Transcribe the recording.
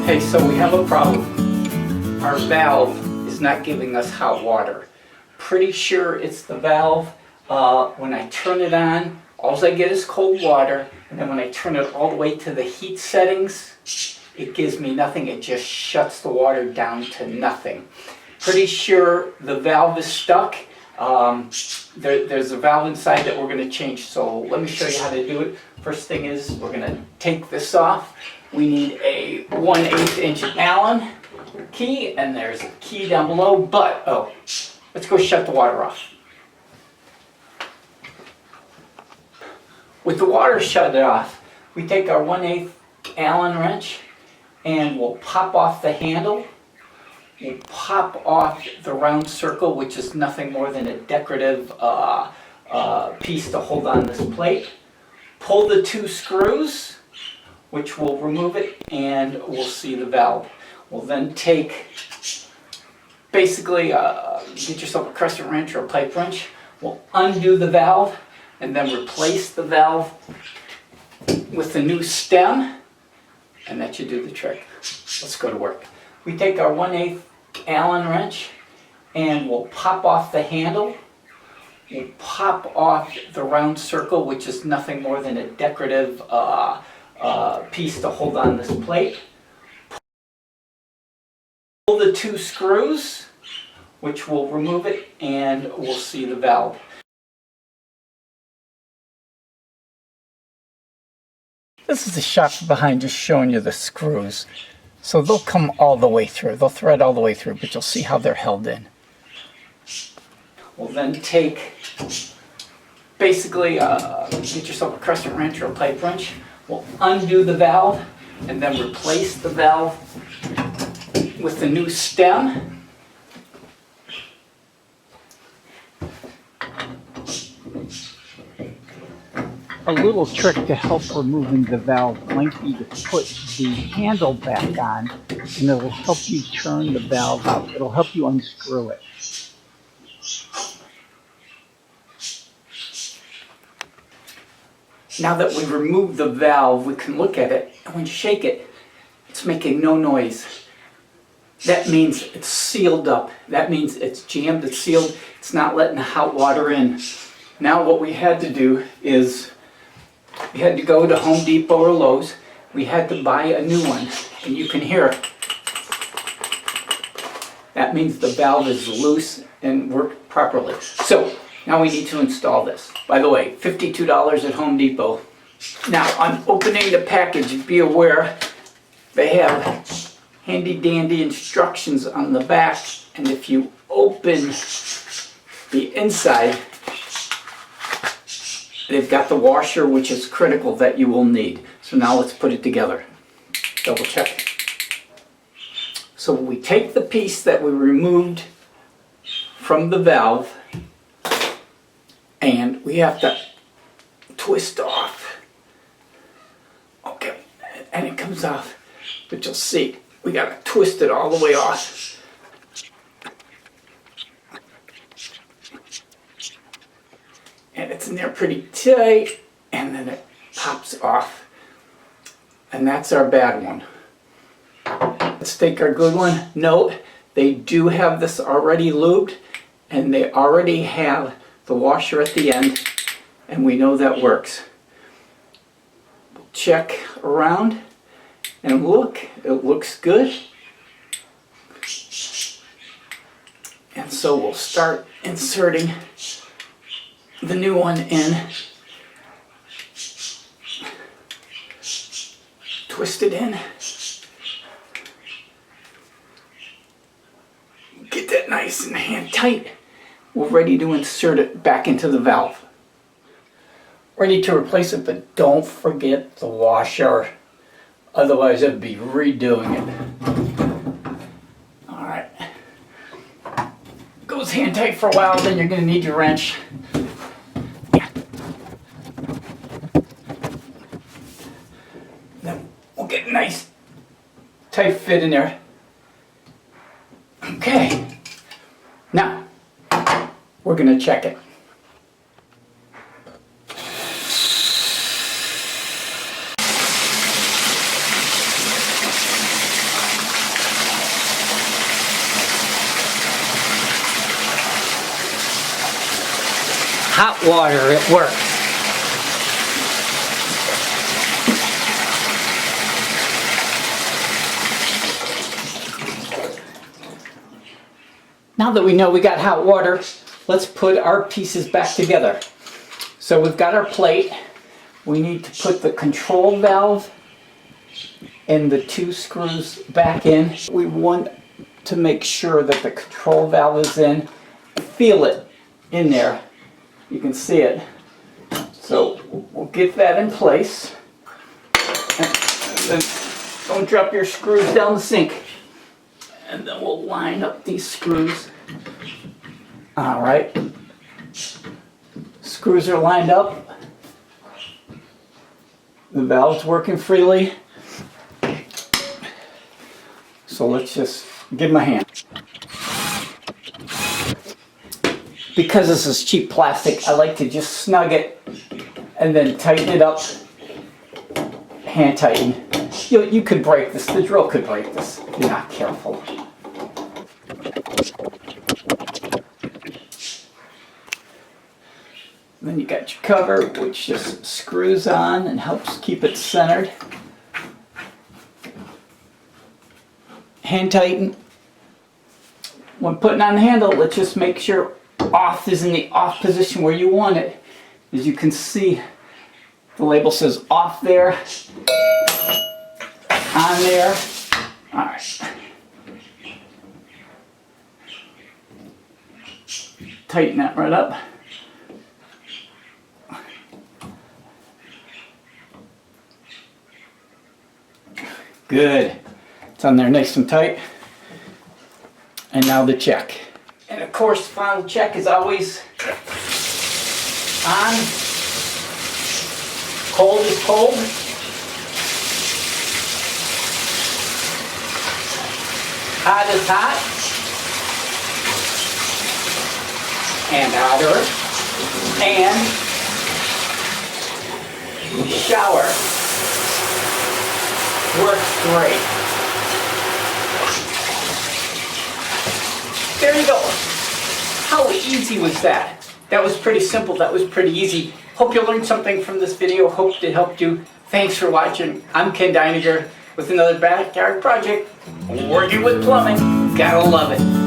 Okay, so we have a problem. Our valve is not giving us hot water. Pretty sure it's the valve. When I turn it on, all I get is cold water, and then when I turn it all the way to the heat settings, it gives me nothing. It just shuts the water down to nothing. Pretty sure the valve is stuck. There's a valve inside that we're going to change, so let me show you how to do it. First thing is we're going to take this off. We need a 1/8 inch Allen key, and there's a key down below, but let's go shut the water off. With the water shut off, we take our 1/8 Allen wrench and we'll pop off the handle. We'll pop off the round circle, which is nothing more than a decorative piece to hold on this plate. Pull the 2 screws, which will remove it, and we'll see the valve. We'll then take, basically, get yourself a crescent wrench or a pipe wrench. We'll undo the valve and then replace the valve with a new stem, and that should do the trick. Let's go to work. We take our 1/8 Allen wrench and we'll pop off the handle. We'll pop off the round circle, which is nothing more than a decorative piece to hold on this plate. Pull the 2 screws, which will remove it, and we'll see the valve. This is a shot from behind, just showing you the screws. So they'll come all the way through. They'll thread all the way through, but you'll see how they're held in. We'll then take, basically, get yourself a crescent wrench or a pipe wrench. We'll undo the valve and then replace the valve with a new stem. A little trick to help removing the valve might be to put the handle back on, and it'll help you turn the valve out. It'll help you unscrew it. Now that we've removed the valve, we can look at it, and when you shake it, it's making no noise. That means it's sealed up. That means it's jammed, it's sealed, it's not letting the hot water in. Now what we had to do is we had to go to Home Depot or Lowe's. We had to buy a new one, and you can hear it. That means the valve is loose and worked properly. So now we need to install this. By the way, $52 at Home Depot. Now on opening the package, be aware they have handy dandy instructions on the back, and if you open the inside, they've got the washer, which is critical that you will need. So now let's put it together. Double check. So we take the piece that we removed from the valve, and we have to twist off. Okay, and it comes off, but you'll see, we gotta twist it all the way off. And it's in there pretty tight, and then it pops off. And that's our bad one. Let's take our good one. Note, they do have this already lubed, and they already have the washer at the end, and we know that works. We'll check around and look, it looks good. And so we'll start inserting the new one in. Twist it in. Get that nice and hand tight. We're ready to insert it back into the valve. Ready to replace it, but don't forget the washer. Otherwise, it'd be redoing it. All right. Goes hand tight for a while, then you're going to need your wrench. Then we'll get a nice tight fit in there. Okay. Now, we're going to check it. hot water, it works. Now that we know we got hot water, let's put our pieces back together. So we've got our plate. We need to put the control valve and the 2 screws back in. We want to make sure that the control valve is in. Feel it in there. You can see it. So we'll get that in place. And then don't drop your screws down the sink. And then we'll line up these screws. All right. Screws are lined up. The valve's working freely. So let's just give them a hand. Because this is cheap plastic, I like to just snug it and then tighten it up. Hand tighten. You could break this. The drill could break this if you're not careful. Then you got your cover, which just screws on and helps keep it centered. Hand tighten. When putting on the handle, let's just make sure off is in the off position where you want it. As you can see, the label says off there, on there. All right. Tighten that right up. Good. It's on there nice and tight. And now the check. And of course, the final check is always on. Cold is cold. Hot is hot. And hotter. And shower. Works great. There you go. How easy was that? That was pretty simple. That was pretty easy. Hope you learned something from this video. Hope it helped you. Thanks for watching. I'm Ken Deininger with another backyard project. Working with plumbing. Gotta love it.